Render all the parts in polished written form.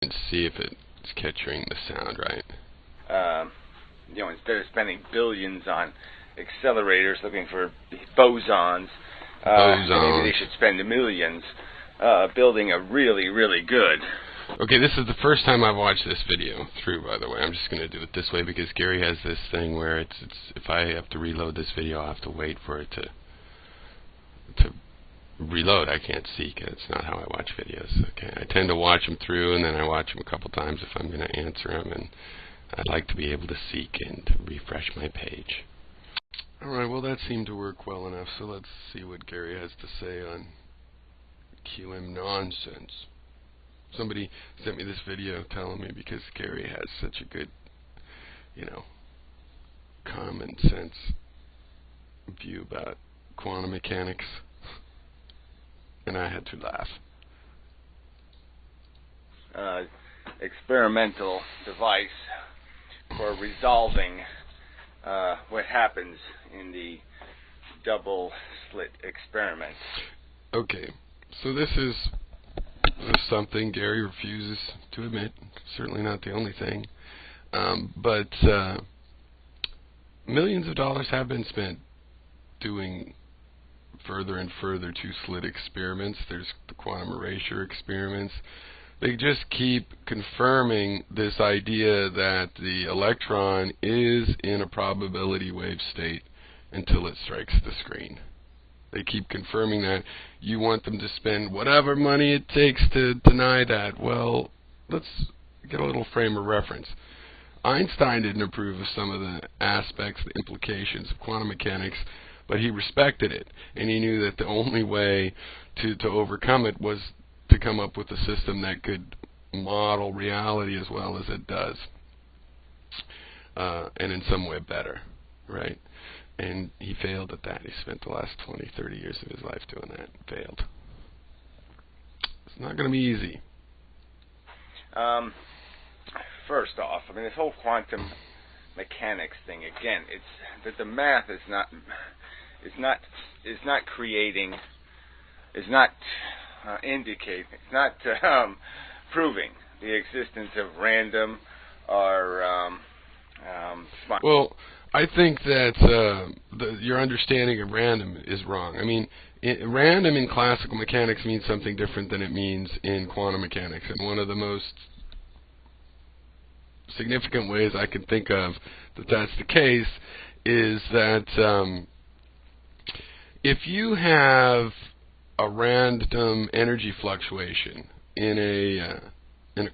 and see if it's capturing the sound right. Instead of spending billions on accelerators looking for bosons, maybe they should spend millions building a really, really good. Okay, this is the first time I've watched this video through, by the way. I'm just going to do it this way because Gary has this thing where it's if I have to reload this video, I have to wait for it to reload. I can't seek it. It's not how I watch videos. Okay, I tend to watch them through, and then I watch them a couple times if I'm going to answer them, and I'd like to be able to seek and refresh my page. Alright, well that seemed to work well enough, so let's see what Gary has to say on QM nonsense. Somebody sent me this video telling me because Gary has such a good, common sense view about quantum mechanics, and I had to laugh. Experimental device for resolving what happens in the double slit experiment. Okay, so this is something Gary refuses to admit. Certainly not the only thing. But millions of dollars have been spent doing further and further two-slit experiments. There's the quantum erasure experiments. They just keep confirming this idea that the electron is in a probability wave state until it strikes the screen. They keep confirming that. You want them to spend whatever money it takes to deny that. Well, let's get a little frame of reference. Einstein didn't approve of some of the aspects, the implications of quantum mechanics, but he respected it, and he knew that the only way to overcome it was to come up with a system that could model reality as well as it does, and in some way better, right? And he failed at that. He spent the last 20, 30 years of his life doing that and failed. It's not going to be easy. First off, this whole quantum mechanics thing, again, it's that the math is not creating, is not indicating, it's not proving the existence of random or smart. Well, I think that your understanding of random is wrong. Random in classical mechanics means something different than it means in quantum mechanics. And one of the most significant ways I can think of that that's the case is that if you have a random energy fluctuation in a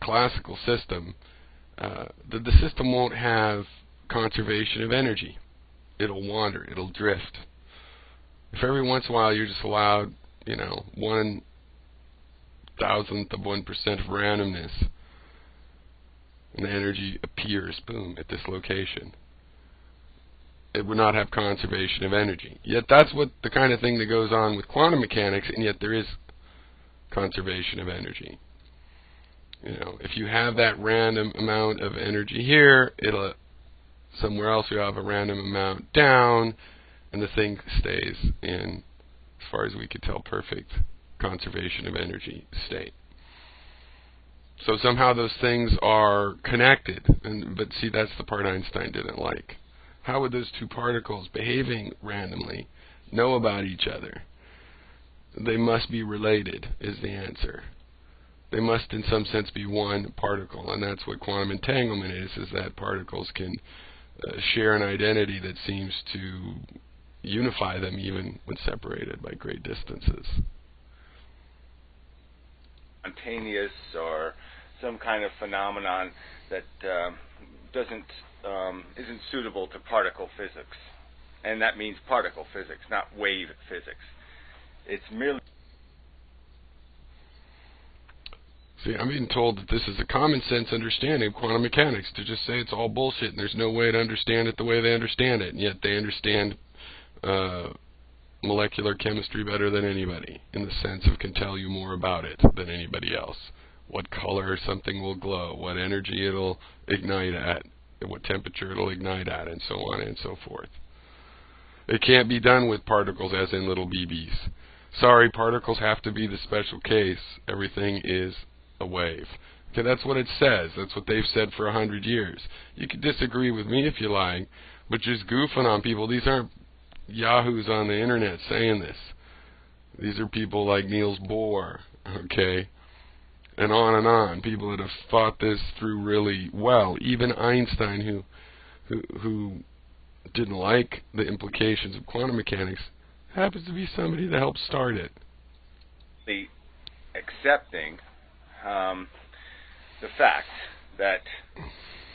classical system, the system won't have conservation of energy. It'll wander. It'll drift. If every once in a while you're just allowed, 1/1000th of 1% of randomness, and the energy appears, boom, at this location, it would not have conservation of energy. Yet that's what the kind of thing that goes on with quantum mechanics, and yet there is conservation of energy. If you have that random amount of energy here, somewhere else you have a random amount down, and the thing stays in, as far as we could tell, perfect conservation of energy state. So somehow those things are connected, but see, that's the part Einstein didn't like. How would those two particles behaving randomly know about each other? They must be related, is the answer. They must in some sense be one particle, and that's what quantum entanglement is that particles can share an identity that seems to unify them even when separated by great distances. Spontaneous or some kind of phenomenon that isn't suitable to particle physics, and that means particle physics, not wave physics. It's merely. See, I'm being told that this is a common sense understanding of quantum mechanics, to just say it's all bullshit and there's no way to understand it the way they understand it, and yet they understand molecular chemistry better than anybody, in the sense of can tell you more about it than anybody else. What color something will glow, what energy it'll ignite at, what temperature it'll ignite at, and so on and so forth. It can't be done with particles as in little BBs. Sorry, particles have to be the special case. Everything is a wave. Okay, that's what it says. That's what they've said for 100 years. You can disagree with me if you like, but just goofing on people. These aren't yahoos on the internet saying this. These are people like Niels Bohr, okay, and on and on. People that have thought this through really well. Even Einstein, who didn't like the implications of quantum mechanics, happens to be somebody that helped start it. The accepting the fact that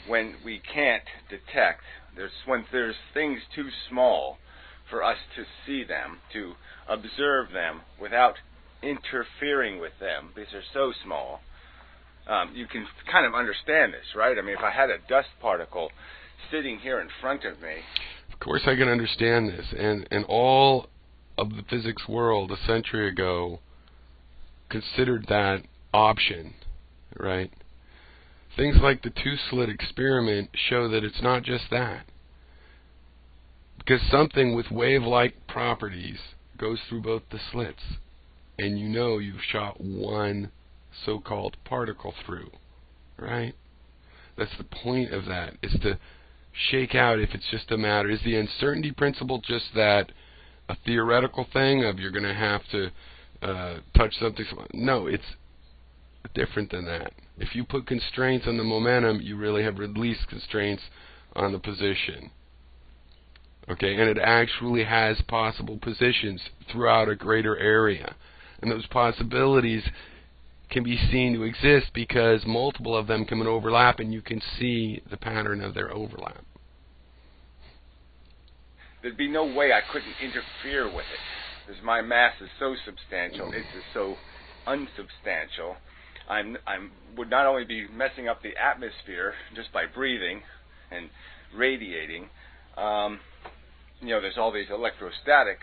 when we can't detect, when there's things too small for us to see them, to observe them without interfering with them, because they're so small. You can kind of understand this, right? I mean, if I had a dust particle sitting here in front of me. Of course I can understand this. And all of the physics world a century ago considered that option, right? Things like the two-slit experiment show that it's not just that. Because something with wave-like properties goes through both the slits, and you know you've shot one so-called particle through, right? That's the point of that, is to shake out if it's just a matter. Is the uncertainty principle just that a theoretical thing of you're going to have to touch something? No, it's different than that. If you put constraints on the momentum, you really have released constraints on the position. Okay, and it actually has possible positions throughout a greater area. And those possibilities can be seen to exist because multiple of them can overlap, and you can see the pattern of their overlap. There'd be no way I couldn't interfere with it, because my mass is so substantial, it's so unsubstantial. I would not only be messing up the atmosphere just by breathing and radiating, there's all these electrostatic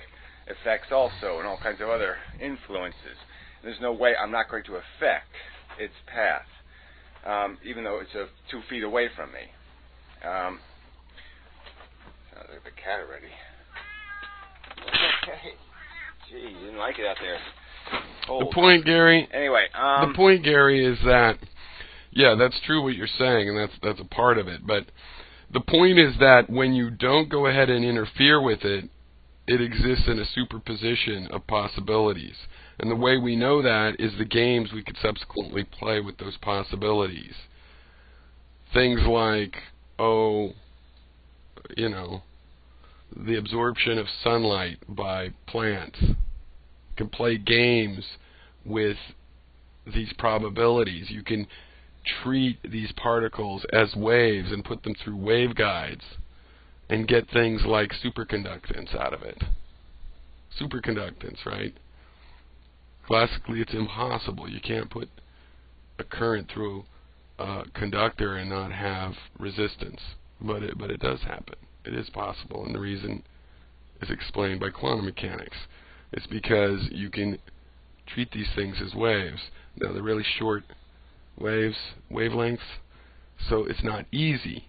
effects also and all kinds of other influences. There's no way I'm not going to affect its path, even though it's 2 feet away from me. There's the cat already. Okay. Gee, you didn't like it out there. Cold. The point, Gary. Anyway, the point, Gary, is that that's true what you're saying, and that's a part of it. But the point is that when you don't go ahead and interfere with it, it exists in a superposition of possibilities. And the way we know that is the games we could subsequently play with those possibilities. Things like, the absorption of sunlight by plants. You can play games with these probabilities. You can treat these particles as waves and put them through waveguides and get things like superconductance out of it. Superconductance, right? Classically, it's impossible. You can't put a current through a conductor and not have resistance. But it does happen. It is possible, and the reason is explained by quantum mechanics. It's because you can treat these things as waves. Now, they're really short wavelengths, so it's not easy.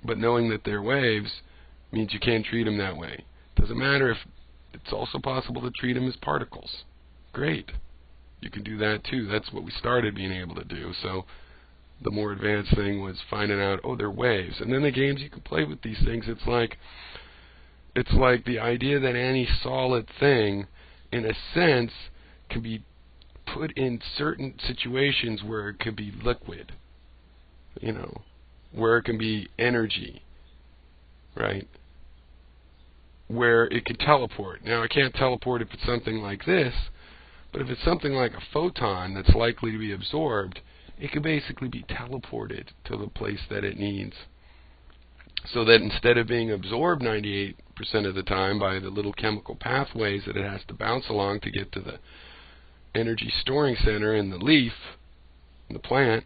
But knowing that they're waves means you can't treat them that way. Doesn't matter if it's also possible to treat them as particles. Great. You can do that too. That's what we started being able to do. So the more advanced thing was finding out, they're waves. And then the games you can play with these things, it's like the idea that any solid thing, in a sense, can be put in certain situations where it could be liquid, where it can be energy, right? Where it could teleport. Now, it can't teleport if it's something like this, but if it's something like a photon that's likely to be absorbed, it could basically be teleported to the place that it needs. So that instead of being absorbed 98% of the time by the little chemical pathways that it has to bounce along to get to the energy storing center in the leaf, in the plant,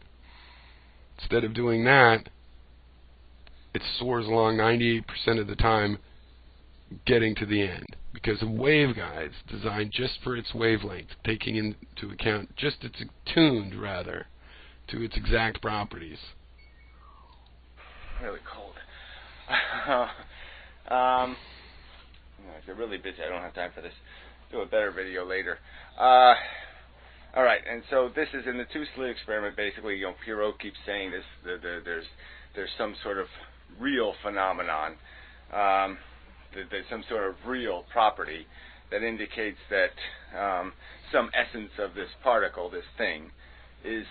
instead of doing that, it soars along 98% of the time, getting to the end. Because of waveguides designed just for its wavelength, taking into account it's tuned, rather, to its exact properties. Really cold. If you're really busy, I don't have time for this. Do a better video later. All right, and so this is in the two-slit experiment. Basically, Pirot keeps saying this. There's some sort of real phenomenon. There's some sort of real property that indicates that some essence of this particle, this thing, is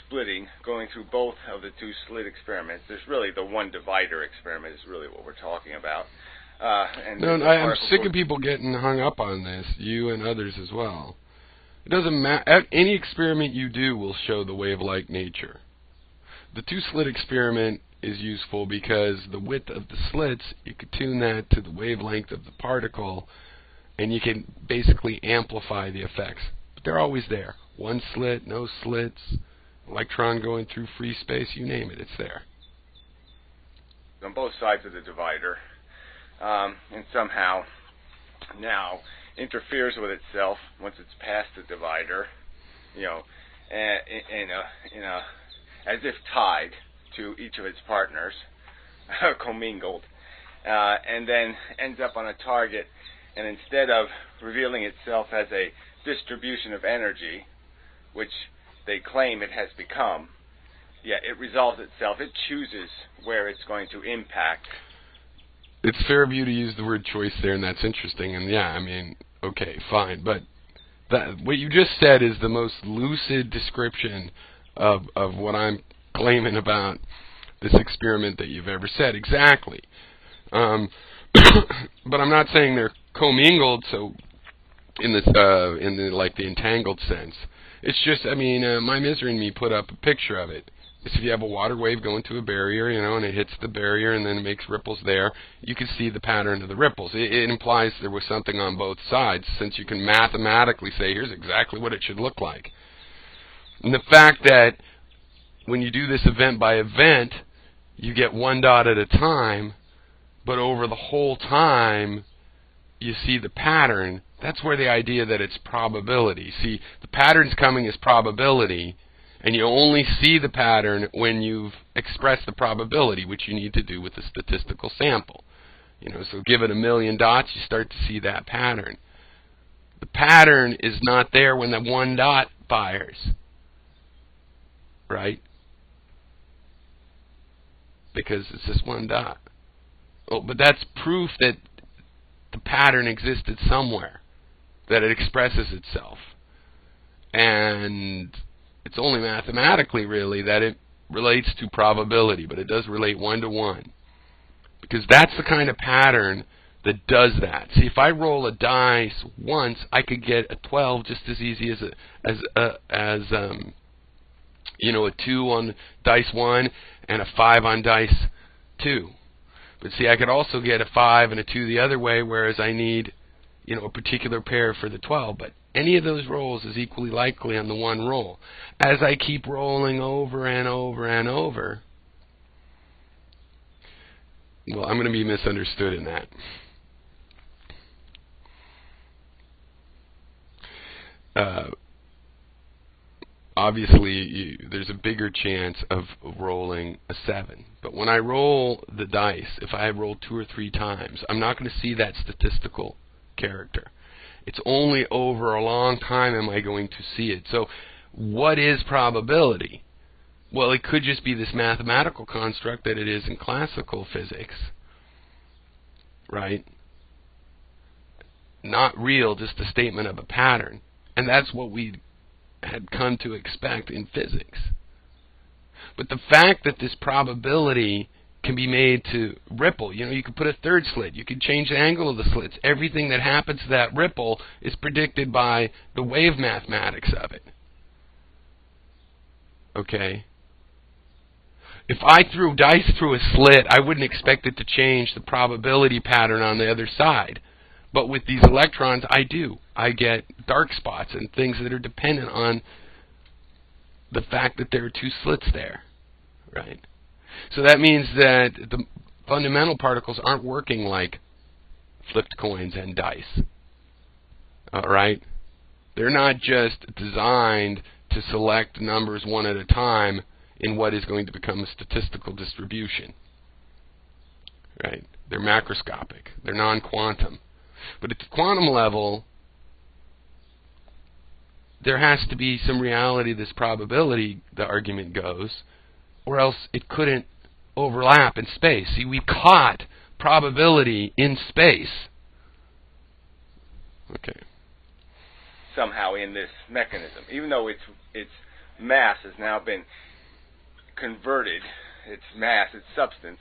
splitting, going through both of the two-slit experiments. There's really the one divider experiment is really what we're talking about. I'm sick of people getting hung up on this, you and others as well. It doesn't matter. Any experiment you do will show the wave-like nature. The two-slit experiment is useful because the width of the slits, you could tune that to the wavelength of the particle, and you can basically amplify the effects. But they're always there. One slit, no slits, electron going through free space, you name it, it's there. On both sides of the divider, and somehow now interferes with itself once it's past the divider, as if tied to each of its partners, commingled, and then ends up on a target, and instead of revealing itself as a distribution of energy, which they claim it has become, it resolves itself. It chooses where it's going to impact. It's fair of you to use the word choice there, and that's interesting. And okay, fine. But what you just said is the most lucid description of what I'm claiming about this experiment that you've ever said. Exactly. But I'm not saying they're commingled. So in the entangled sense, it's just my misery and me put up a picture of it. If you have a water wave going to a barrier, and it hits the barrier and then it makes ripples there, you can see the pattern of the ripples. It implies there was something on both sides, since you can mathematically say, here's exactly what it should look like. And the fact that when you do this event by event, you get one dot at a time, but over the whole time, you see the pattern, that's where the idea that it's probability. See, the pattern's coming as probability, and you only see the pattern when you've expressed the probability, which you need to do with the statistical sample. So give it 1,000,000 dots, you start to see that pattern. The pattern is not there when the one dot fires, right? Because it's just one dot. Oh, but that's proof that the pattern existed somewhere, that it expresses itself. And it's only mathematically, really, that it relates to probability, but it does relate 1-to-1. Because that's the kind of pattern that does that. See, if I roll a dice once, I could get a 12 just as easy as a 2 on dice 1 and a 5 on dice 2. But see, I could also get a 5 and a 2 the other way, whereas I need, a particular pair for the 12. But any of those rolls is equally likely on the one roll. As I keep rolling over and over and over, well, I'm going to be misunderstood in that. Obviously, there's a bigger chance of rolling a 7. But when I roll the dice, if I roll 2 or 3 times, I'm not going to see that statistical character. It's only over a long time am I going to see it. So what is probability? Well, it could just be this mathematical construct that it is in classical physics, right? Not real, just a statement of a pattern. And that's what we had come to expect in physics. But the fact that this probability can be made to ripple, you could put a third slit, you could change the angle of the slits. Everything that happens to that ripple is predicted by the wave mathematics of it. Okay? If I threw dice through a slit, I wouldn't expect it to change the probability pattern on the other side. But with these electrons, I do. I get dark spots and things that are dependent on the fact that there are 2 slits there, right? So that means that the fundamental particles aren't working like flipped coins and dice, all right? They're not just designed to select numbers one at a time in what is going to become a statistical distribution, right? They're macroscopic. They're non-quantum. But at the quantum level, there has to be some reality, this probability, the argument goes, or else it couldn't overlap in space. See, we caught probability in space. Okay. Somehow in this mechanism, even though its mass has now been converted, its mass, its substance,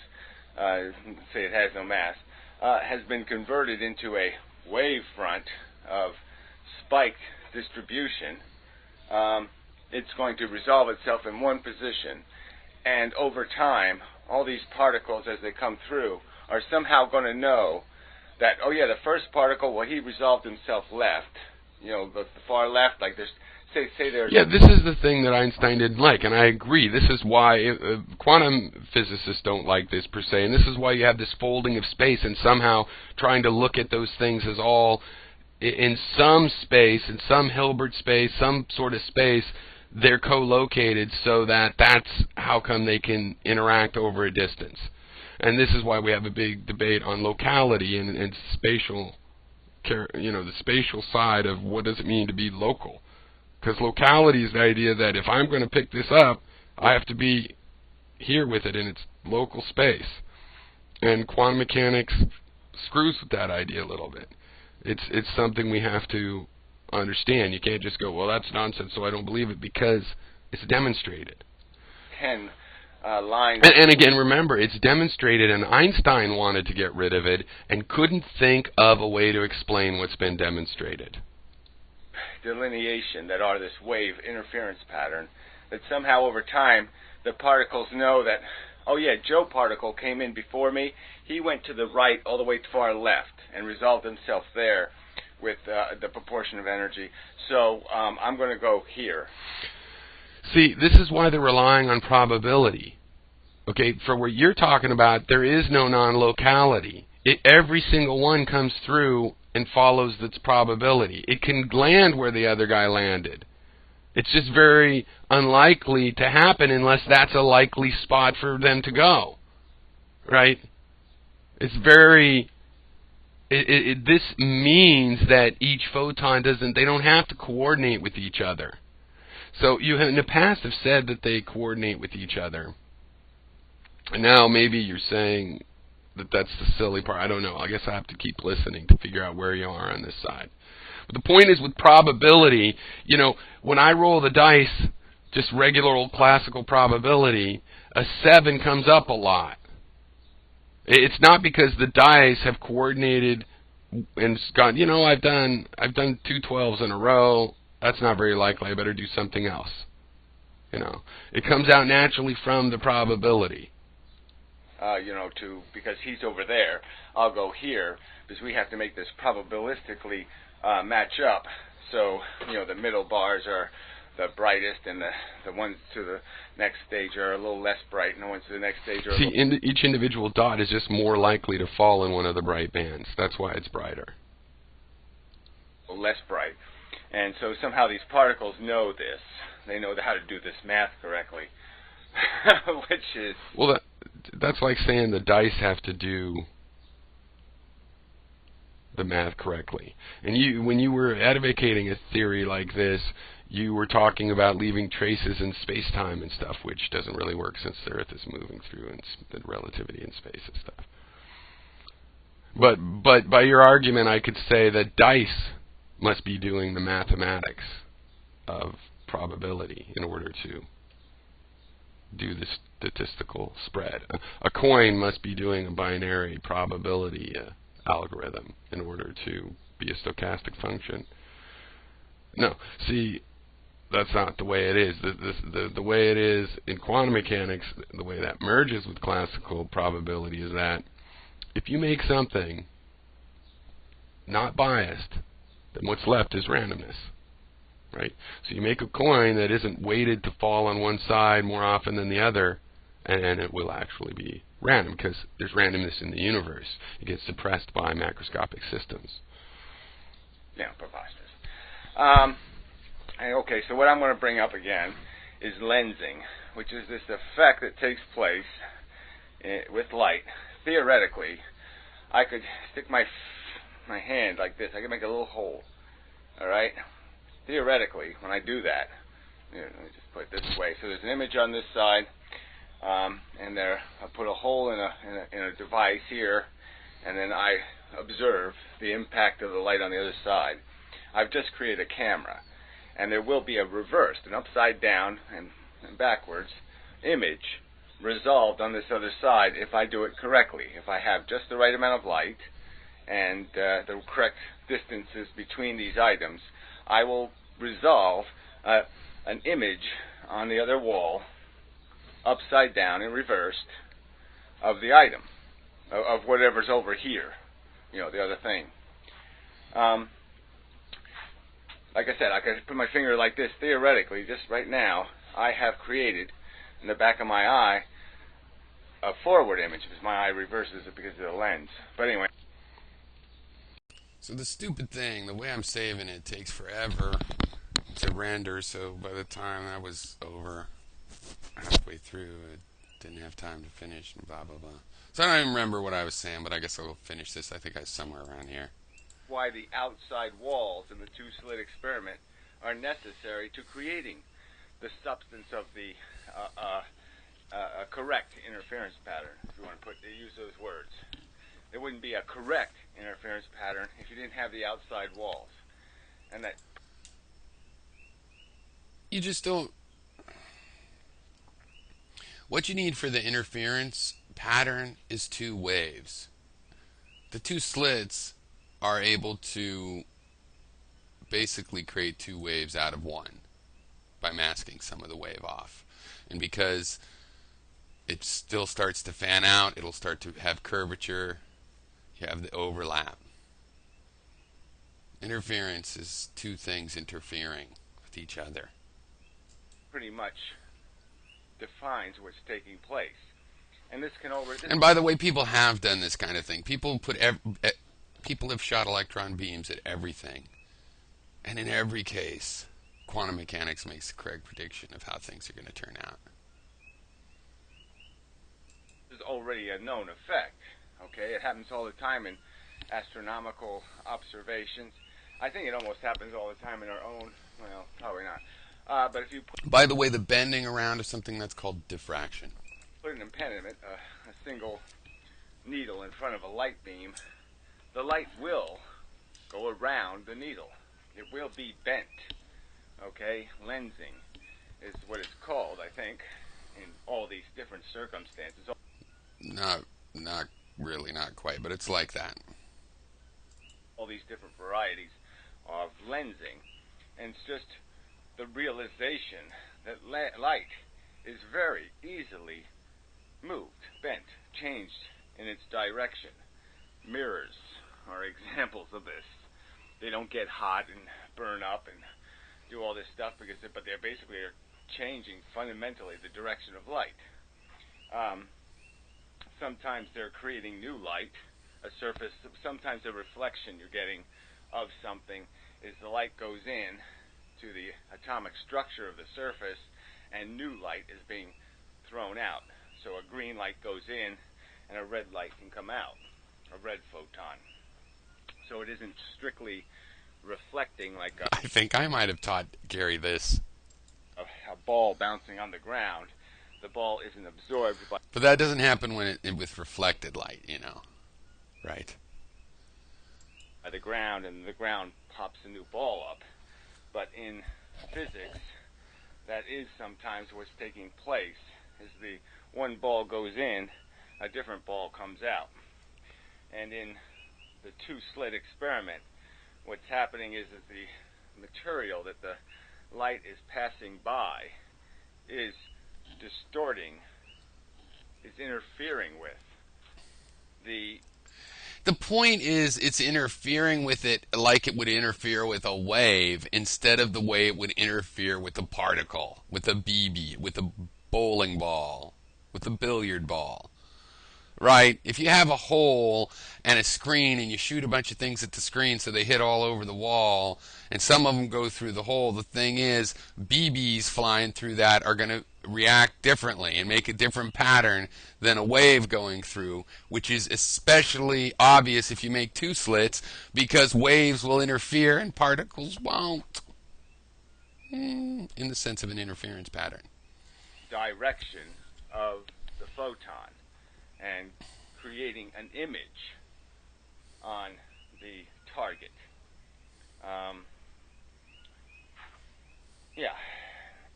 say it has no mass, has been converted into a wave front of spiked distribution. It's going to resolve itself in one position, and over time, all these particles as they come through are somehow going to know that, oh yeah, the first particle, well, he resolved himself left. You know, the far left, like there's, say there's... Yeah, this is the thing that Einstein didn't like, and I agree. This is why quantum physicists don't like this per se, and this is why you have this folding of space and somehow trying to look at those things as all in some space, in some Hilbert space, some sort of space, they're co-located so that that's how come they can interact over a distance. And this is why we have a big debate on locality and spatial, you know, the spatial side of what does it mean to be local. Because locality is the idea that if I'm going to pick this up, I have to be here with it in its local space. And quantum mechanics screws with that idea a little bit. It's something we have to understand. You can't just go, well, that's nonsense, so I don't believe it, because it's demonstrated. 10 lines. And again, remember, it's demonstrated, and Einstein wanted to get rid of it and couldn't think of a way to explain what's been demonstrated. Delineation that are this wave interference pattern, that somehow over time the particles know that, oh yeah, Joe particle came in before me, he went to the right all the way to far left and resolved himself there with the proportion of energy, so I'm going to go here. See, this is why they're relying on probability. Okay, for what you're talking about, there is no non-locality. Every single one comes through and follows its probability. It can land where the other guy landed. It's just very unlikely to happen unless that's a likely spot for them to go. Right? It's very... this means that each photon they don't have to coordinate with each other. So you have, in the past, have said that they coordinate with each other. And now maybe you're saying that that's the silly part. I don't know. I guess I have to keep listening to figure out where you are on this side. But the point is, with probability, you know, when I roll the dice, just regular old classical probability, a 7 comes up a lot. It's not because the dice have coordinated and gone, you know, I've done 2 12s in a row. That's not very likely. I better do something else. You know, it comes out naturally from the probability. You know, because he's over there, I'll go here, because we have to make this probabilistically match up. So, you know, the middle bars are the brightest, and the ones to the next stage are a little less bright, and the ones to the next stage are each individual dot is just more likely to fall in one of the bright bands. That's why it's brighter. Less bright. And so somehow these particles know this. They know how to do this math correctly. Which is... Well, that's like saying the dice have to do the math correctly. And when you were advocating a theory like this, you were talking about leaving traces in space-time and stuff, which doesn't really work since the Earth is moving through and the relativity in space and stuff. But by your argument, I could say that dice must be doing the mathematics of probability in order to do the statistical spread. A coin must be doing a binary probability algorithm in order to be a stochastic function. No, see, that's not the way it is. The way it is in quantum mechanics, the way that merges with classical probability is that if you make something not biased, then what's left is randomness, right? So you make a coin that isn't weighted to fall on one side more often than the other, and it will actually be random because there's randomness in the universe. It gets suppressed by macroscopic systems. Yeah, preposterous. Okay, so what I'm going to bring up again is lensing, which is this effect that takes place with light. Theoretically, I could stick my hand like this. I could make a little hole, all right? theoretically, when I do that, here, let me just put it this way. So there's an image on this side, and there I put a hole in a device here, and then I observe the impact of the light on the other side. I've just created a camera, and there will be a reversed, an upside down and backwards image resolved on this other side if I do it correctly. If I have just the right amount of light and the correct distances between these items, I will resolve an image on the other wall, upside down and reversed, of the item, of whatever's over here, you know, the other thing. Like I said, I can put my finger like this. Theoretically, just right now, I have created in the back of my eye a forward image because my eye reverses it because of the lens. But anyway. So the stupid thing, the way I'm saving it, takes forever to render, so by the time that was over, halfway through, I didn't have time to finish, and blah, blah, blah. So I don't even remember what I was saying, but I guess I'll finish this. I think I was somewhere around here. Why the outside walls in the two-slit experiment are necessary to creating the substance of the correct interference pattern, if you want to use those words. There wouldn't be a correct interference pattern if you didn't have the outside walls. And that you just don't. What you need for the interference pattern is two waves. The two slits are able to basically create two waves out of one by masking some of the wave off. And because it still starts to fan out, it'll start to have curvature. You have the overlap. Interference is two things interfering with each other. Pretty much defines what's taking place. And this can already. And by the way, people have done this kind of thing. People have shot electron beams at everything. And in every case, quantum mechanics makes the correct prediction of how things are going to turn out. There's already a known effect. Okay, it happens all the time in astronomical observations. I think it almost happens all the time in our own. Well, probably not. But if you by the way, the bending around is something that's called diffraction. Put an impediment, a single needle in front of a light beam, the light will go around the needle. It will be bent. Okay, lensing is what it's called, I think, in all these different circumstances. Not really, not quite, but it's like that. All these different varieties of lensing, and it's just the realization that light is very easily moved, bent, changed in its direction. Mirrors are examples of this. They don't get hot and burn up and do all this stuff but they're basically changing fundamentally the direction of light. Sometimes they're creating new light, a surface. Sometimes the reflection you're getting of something is the light goes in to the atomic structure of the surface and new light is being thrown out. So a green light goes in and a red light can come out, a red photon. So it isn't strictly reflecting like I think I might have taught Gary this. A ball bouncing on the ground. The ball isn't absorbed by... But that doesn't happen with reflected light, right? By the ground, and the ground pops a new ball up. But in physics, that is sometimes what's taking place, is the one ball goes in, a different ball comes out. And in the two-slit experiment, what's happening is that the material that the light is passing by is distorting, is interfering with the point is it's interfering with it like it would interfere with a wave instead of the way it would interfere with a particle, with a BB, with a bowling ball, with a billiard ball. Right? If you have a hole and a screen and you shoot a bunch of things at the screen so they hit all over the wall and some of them go through the hole, the thing is BBs flying through that are going to react differently and make a different pattern than a wave going through, which is especially obvious if you make two slits because waves will interfere and particles won't. In the sense of an interference pattern. Direction of the photon and creating an image on the target. Yeah,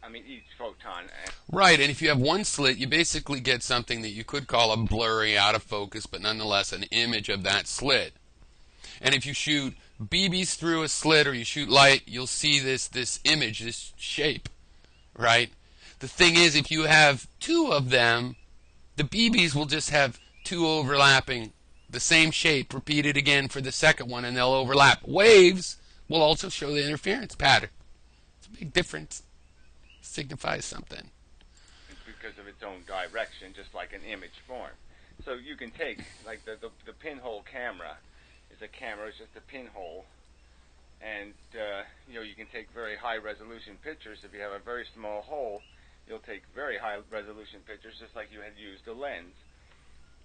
I mean each photon. Right, and if you have one slit, you basically get something that you could call a blurry, out of focus, but nonetheless an image of that slit. And if you shoot BBs through a slit or you shoot light, you'll see this image, this shape, right? The thing is, if you have two of them, the BBs will just have two overlapping, the same shape repeated again for the second one, and they'll overlap. Waves will also show the interference pattern. It's a big difference. It signifies something. Because of its own direction, just like an image form. So you can take, like the pinhole camera is a camera, it's just a pinhole, and you can take very high resolution pictures. If you have a very small hole, you'll take very high resolution pictures just like you had used a lens,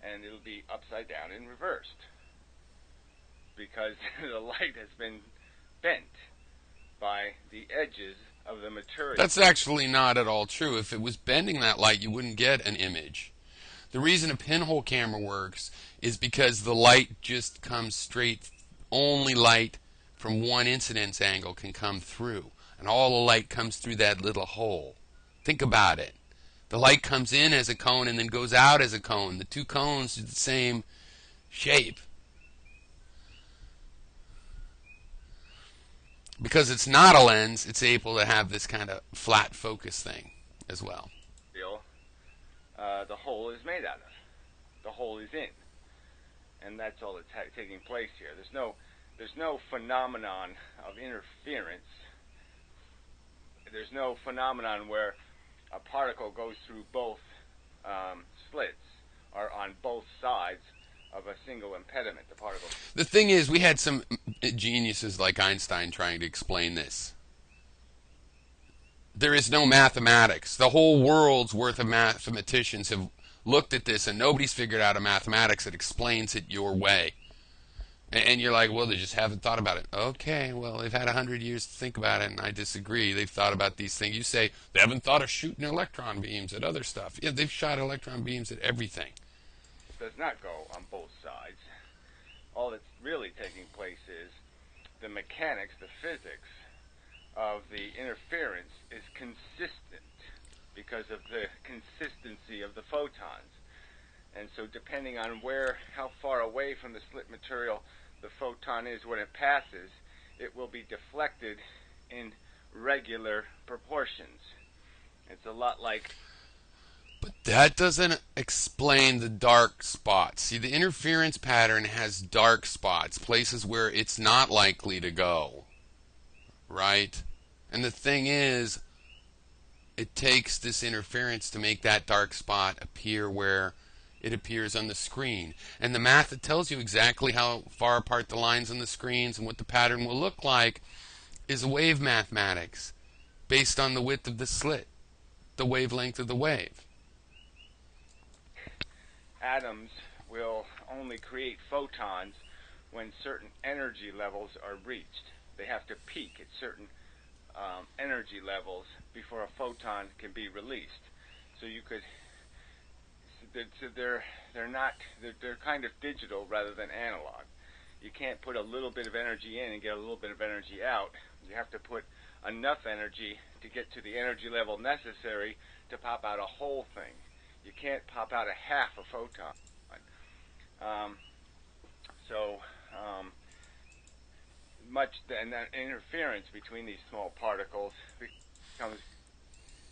and it'll be upside down and reversed because the light has been bent by the edges of the material. That's actually not at all true. If it was bending that light, you wouldn't get an image. The reason a pinhole camera works is because the light just comes straight. Only light from one incidence angle can come through, and all the light comes through that little hole. Think about it. The light comes in as a cone and then goes out as a cone. The two cones are the same shape. Because it's not a lens, it's able to have this kind of flat focus thing as well. The hole is made out of. The hole is in, and that's all that's taking place here. There's no phenomenon of interference. There's no phenomenon where a particle goes through both slits or on both sides of a single impediment. The particle. The thing is, we had some geniuses like Einstein trying to explain this. There is no mathematics. The whole world's worth of mathematicians have looked at this, and nobody's figured out a mathematics that explains it your way. And you're like, well, they just haven't thought about it. Okay, well, they've had 100 years to think about it, and I disagree. They've thought about these things. You say they haven't thought of shooting electron beams at other stuff. Yeah, they've shot electron beams at everything. It does not go on both sides. All that's really taking place is the mechanics, the physics of the interference is consistent because of the consistency of the photons. And so depending on how far away from the slit material the photon is when it passes, it will be deflected in regular proportions. It's a lot like... But that doesn't explain the dark spots. See, the interference pattern has dark spots, places where it's not likely to go. Right? And the thing is, it takes this interference to make that dark spot appear where it appears on the screen. And the math that tells you exactly how far apart the lines on the screens and what the pattern will look like is wave mathematics based on the width of the slit, the wavelength of the wave. Atoms will only create photons when certain energy levels are reached. They have to peak at certain energy levels before a photon can be released. So you could, they're kind of digital rather than analog. You can't put a little bit of energy in and get a little bit of energy out. You have to put enough energy to get to the energy level necessary to pop out a whole thing. You can't pop out a half a photon. And that interference between these small particles becomes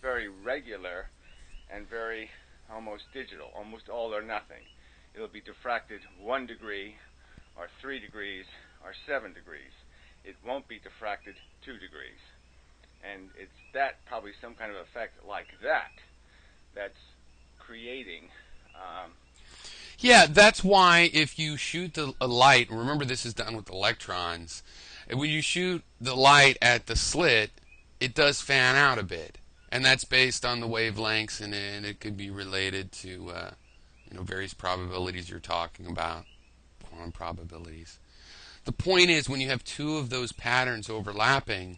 very regular and very almost digital, almost all or nothing. It'll be diffracted 1 degree or 3 degrees or 7 degrees. It won't be diffracted 2 degrees. And it's that, probably some kind of effect like that, that's creating... Yeah, that's why if you shoot a light, remember this is done with electrons, and when you shoot the light at the slit, it does fan out a bit. And that's based on the wavelengths, and it could be related to various probabilities you're talking about, quantum probabilities. The point is, when you have two of those patterns overlapping,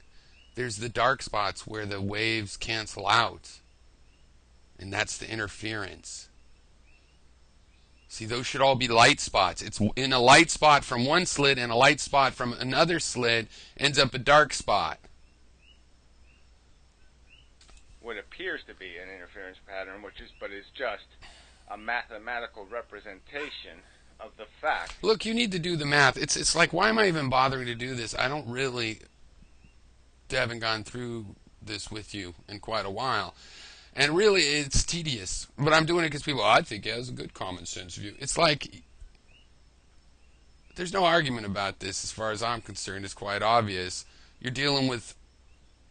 There's the dark spots where the waves cancel out. And that's the interference. See, those should all be light spots. It's in a light spot from one slit and a light spot from another slit ends up a dark spot. What appears to be an interference pattern, but is just a mathematical representation of the fact. Look, you need to do the math. It's like, why am I even bothering to do this? I haven't gone through this with you in quite a while. And really, it's tedious. But I'm doing it because people, I think he has a good common sense view. It's like, there's no argument about this as far as I'm concerned. It's quite obvious. You're dealing with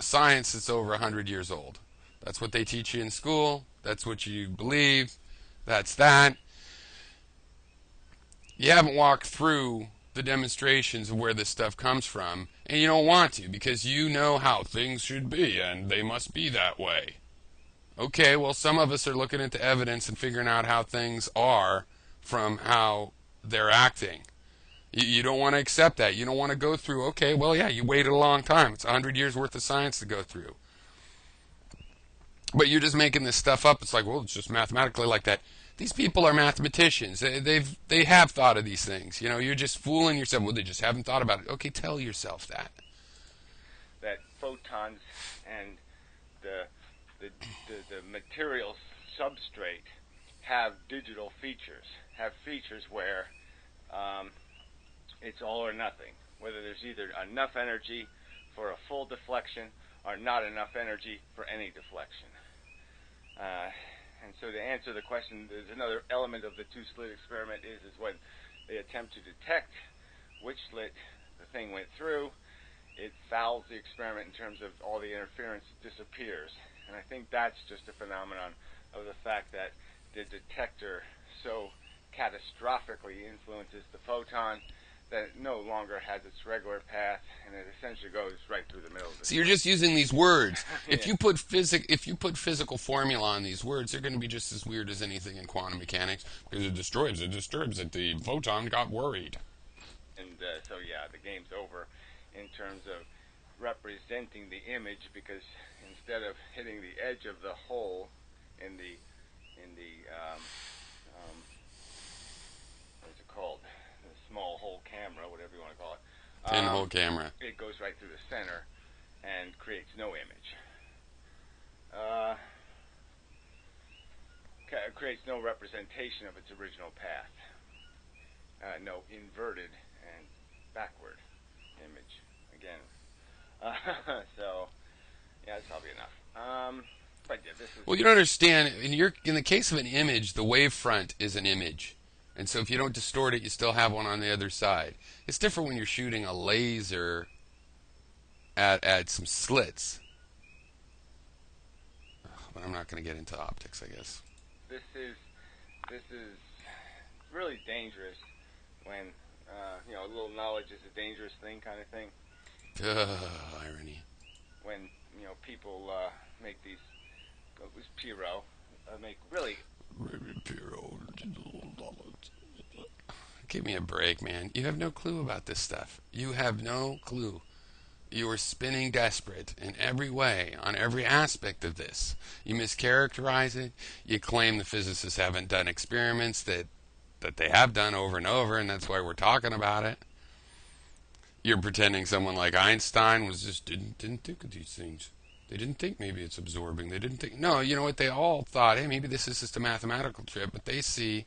science that's over 100 years old. That's what they teach you in school. That's what you believe. That's that. You haven't walked through the demonstrations of where this stuff comes from, and you don't want to because you know how things should be, and they must be that way. Okay, well, some of us are looking at the evidence and figuring out how things are from how they're acting. You don't want to accept that. You don't want to go through, okay, well, yeah, you waited a long time. It's 100 years worth of science to go through. But you're just making this stuff up. It's like, well, it's just mathematically like that. These people are mathematicians. They have thought of these things. You know, you're just fooling yourself. Well, they just haven't thought about it. Okay, tell yourself that. That photons and the material substrate have digital features, have features where it's all or nothing, whether there's either enough energy for a full deflection or not enough energy for any deflection. And so to answer the question, there's another element of the two-slit experiment is when they attempt to detect which slit the thing went through, it fouls the experiment in terms of all the interference disappears. And I think that's just a phenomenon of the fact that the detector so catastrophically influences the photon that it no longer has its regular path, and it essentially goes right through the middle of it. So you're just using these words. Yeah. If you put physical formula on these words, they're going to be just as weird as anything in quantum mechanics because it disturbs it. The photon got worried. And so yeah, the game's over in terms of representing the image, because instead of hitting the edge of the hole in the what's it called? Small hole camera, whatever you want to call it. Pinhole camera. It goes right through the center and creates no image. It creates no representation of its original path. No inverted and backward image. Again. So, yeah, that's probably enough. But yeah, this is. Well, you don't understand. In the case of an image, the wavefront is an image. And so if you don't distort it, you still have one on the other side. It's different when you're shooting a laser at some slits. But I'm not going to get into optics, I guess. This is really dangerous when, a little knowledge is a dangerous thing kind of thing. Irony. When, people make these, it was Piro, make really... Give me a break, man. You have no clue about this stuff. You have no clue. You are spinning desperate in every way, on every aspect of this. You mischaracterize it. You claim the physicists haven't done experiments that they have done over and over, and that's why we're talking about it. You're pretending someone like Einstein was just didn't think of these things. They didn't think maybe it's absorbing. They didn't think. No, you know what? They all thought, hey, maybe this is just a mathematical trip, but they see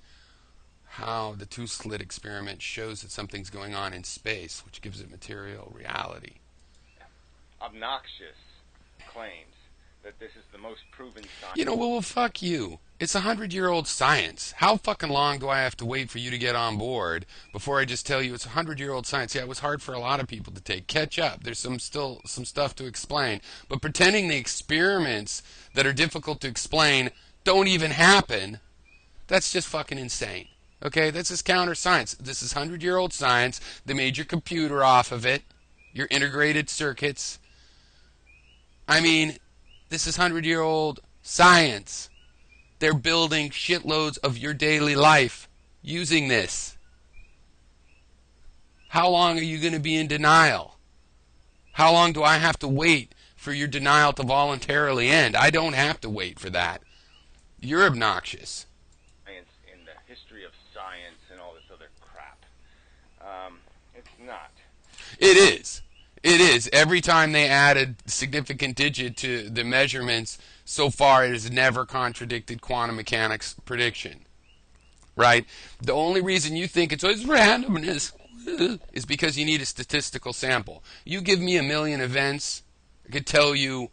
how the two-slit experiment shows that something's going on in space, which gives it material reality. Obnoxious claims that this is the most proven science. Well, fuck you. It's 100-year-old science. How fucking long do I have to wait for you to get on board before I just tell you it's 100-year-old science? Yeah, it was hard for a lot of people to take. Catch up. There's still some stuff to explain. But pretending the experiments that are difficult to explain don't even happen, that's just fucking insane. Okay, that's just counter science. This is 100-year-old science. They made your computer off of it, your integrated circuits. I mean, this is 100-year-old science. They're building shitloads of your daily life using this. How long are you going to be in denial? How long do I have to wait for your denial to voluntarily end. I don't have to wait for that. You're obnoxious. In the history of science and all this other crap. It's not. It is. It is. Every time they add a significant digit to the measurements, so far it has never contradicted quantum mechanics prediction. Right? The only reason you think it's randomness is because you need a statistical sample. You give me a million events, I could tell you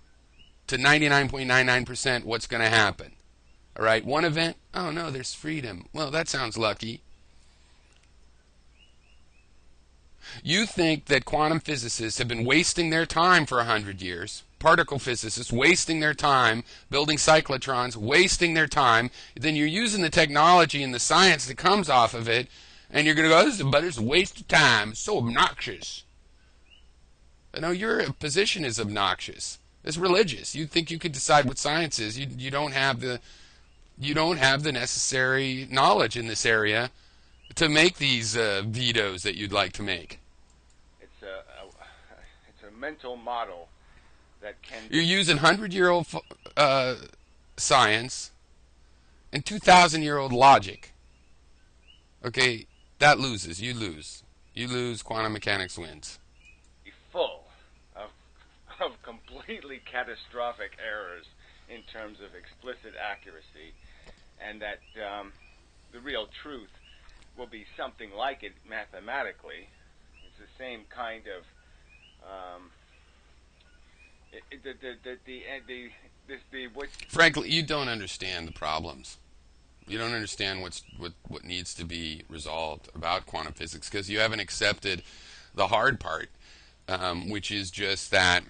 to 99.99% what's going to happen. All right? One event, oh no, there's freedom. Well, that sounds lucky. You think that quantum physicists have been wasting their time for 100 years, particle physicists wasting their time, building cyclotrons, wasting their time, then you're using the technology and the science that comes off of it, and you're going to go, but it's a waste of time, it's so obnoxious. No, your position is obnoxious. It's religious. You think you could decide what science is. You don't have the necessary knowledge in this area to make these vetoes that you'd like to make. It's a mental model that can. You're using 100-year-old science and 2,000-year-old logic. Okay, that loses. You lose. You lose. Quantum mechanics wins. Full of completely catastrophic errors in terms of explicit accuracy, and that the real truth will be something like it mathematically. It's the same kind of Frankly, you don't understand the problems. You don't understand what needs to be resolved about quantum physics because you haven't accepted the hard part, which is just that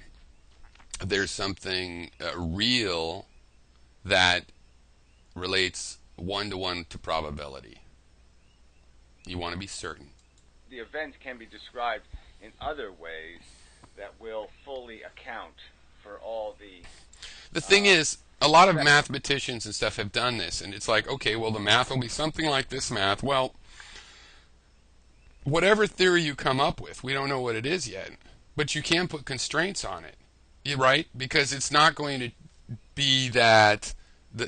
there's something real that relates one-to-one to probability. You want to be certain. The event can be described in other ways that will fully account for all the... The thing is, a lot of mathematicians and stuff have done this, and it's like, okay, well, the math will be something like this math. Well, whatever theory you come up with, we don't know what it is yet, but you can put constraints on it, right? Because it's not going to be that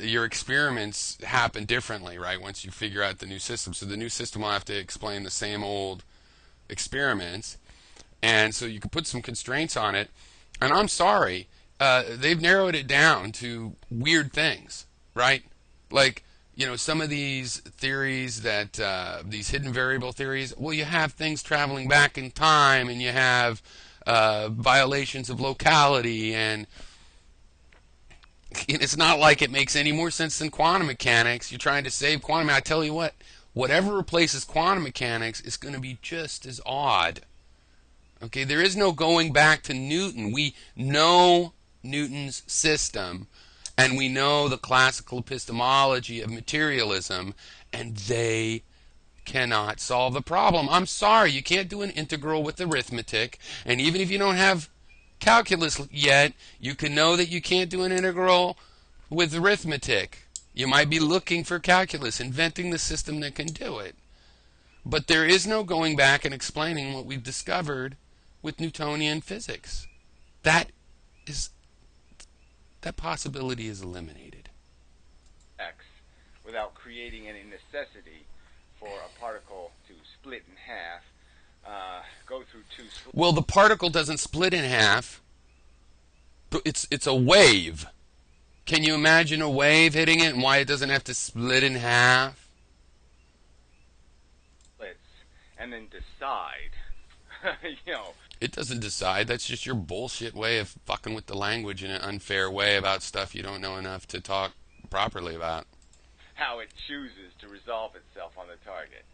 your experiments happen differently, right, once you figure out the new system. So the new system will have to explain the same old experiments, and so you can put some constraints on it. And I'm sorry, they've narrowed it down to weird things, right? Like, you know, some of these theories that, these hidden variable theories, well, you have things traveling back in time, and you have violations of locality, and it's not like it makes any more sense than quantum mechanics. You're trying to save quantum. I tell you what, whatever replaces quantum mechanics is going to be just as odd. Okay, there is no going back to Newton. We know Newton's system, and we know the classical epistemology of materialism, and they cannot solve the problem. I'm sorry, you can't do an integral with arithmetic, and even if you don't have calculus yet, you can know that you can't do an integral with arithmetic. You might be looking for calculus, inventing the system that can do it. But there is no going back and explaining what we've discovered with Newtonian physics. That possibility is eliminated. X, without creating any necessity for a particle to split in half, go through two. Well, the particle doesn't split in half. It's a wave. Can you imagine a wave hitting it and why it doesn't have to split in half? And then decide. You know. It doesn't decide. That's just your bullshit way of fucking with the language in an unfair way about stuff you don't know enough to talk properly about. How it chooses to resolve itself on the target.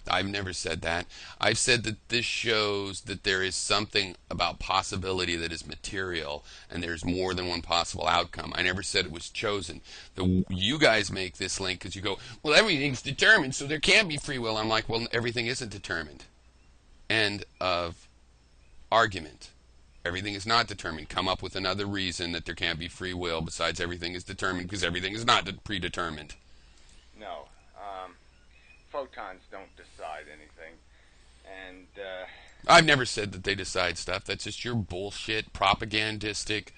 I've never said that. I've said that this shows that there is something about possibility that is material, and there's more than one possible outcome. I never said it was chosen. You guys make this link because you go, well, everything's determined, so there can't be free will. I'm like, well, everything isn't determined. End of argument. Everything is not determined. Come up with another reason that there can't be free will besides everything is determined, because everything is not predetermined. No. Photons don't decide anything. And I've never said that they decide stuff. That's just your bullshit, propagandistic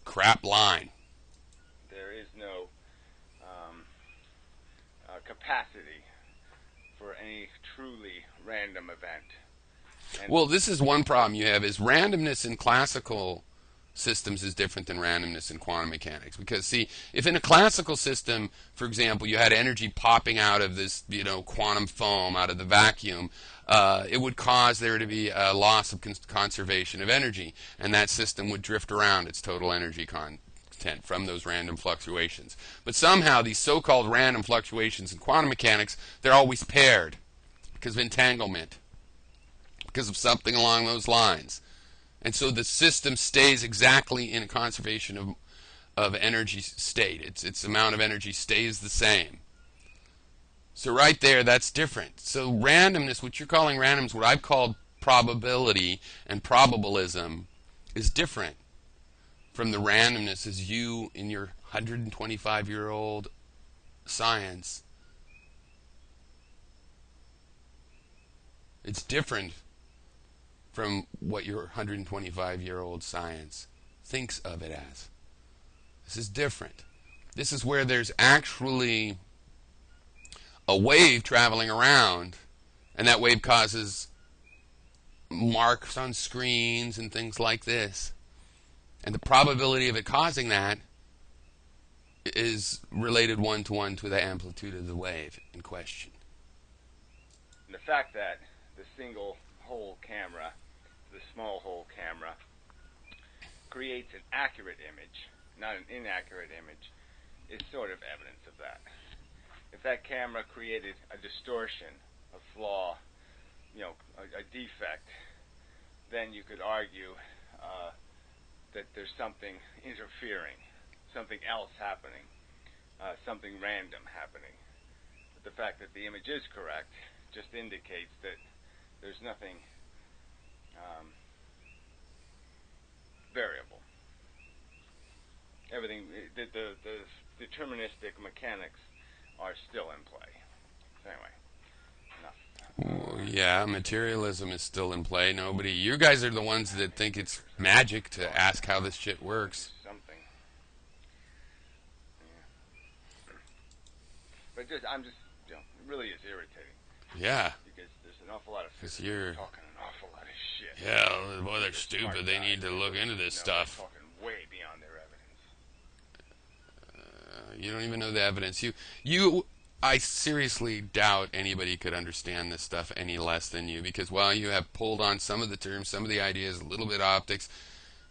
crap line. There is no capacity for any truly random event. And Well, this is one problem you have is randomness in classical systems is different than randomness in quantum mechanics. Because see, if in a classical system, for example, you had energy popping out of this, quantum foam out of the vacuum, it would cause there to be a loss of conservation of energy, and that system would drift around its total energy content from those random fluctuations. But somehow these so-called random fluctuations in quantum mechanics, they're always paired because of entanglement, because of something along those lines. And so the system stays exactly in a conservation of energy state. Its amount of energy stays the same. So right there, that's different. So randomness, what you're calling randomness, what I've called probability and probabilism, is different from the randomness as you in your 125-year-old science. It's different from what your 125-year-old science thinks of it as. This is different. This is where there's actually a wave traveling around, and that wave causes marks on screens and things like this. And the probability of it causing that is related one-to-one to the amplitude of the wave in question. the fact that the single hole camera, the small hole camera, creates an accurate image, not an inaccurate image, is sort of evidence of that. If that camera created a distortion, a flaw, a defect, then you could argue that there's something interfering, something else happening, something random happening. But the fact that the image is correct just indicates that there's nothing variable. Everything, the deterministic mechanics are still in play. So anyway, enough. Well, yeah, materialism is still in play. You guys are the ones that think it's magic to ask how this shit works. Something. Yeah. But it really is irritating. Yeah. Because there's an awful lot of Because physicists you're talking an awful lot of shit. Yeah, boy, they're stupid. They need to look into this stuff. They're talking way beyond their evidence. You don't even know the evidence. I seriously doubt anybody could understand this stuff any less than you, because while you have pulled on some of the terms, some of the ideas, a little bit of optics,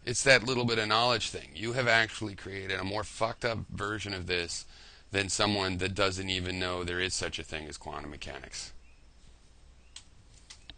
it's that little bit of knowledge thing. You have actually created a more fucked up version of this than someone that doesn't even know there is such a thing as quantum mechanics.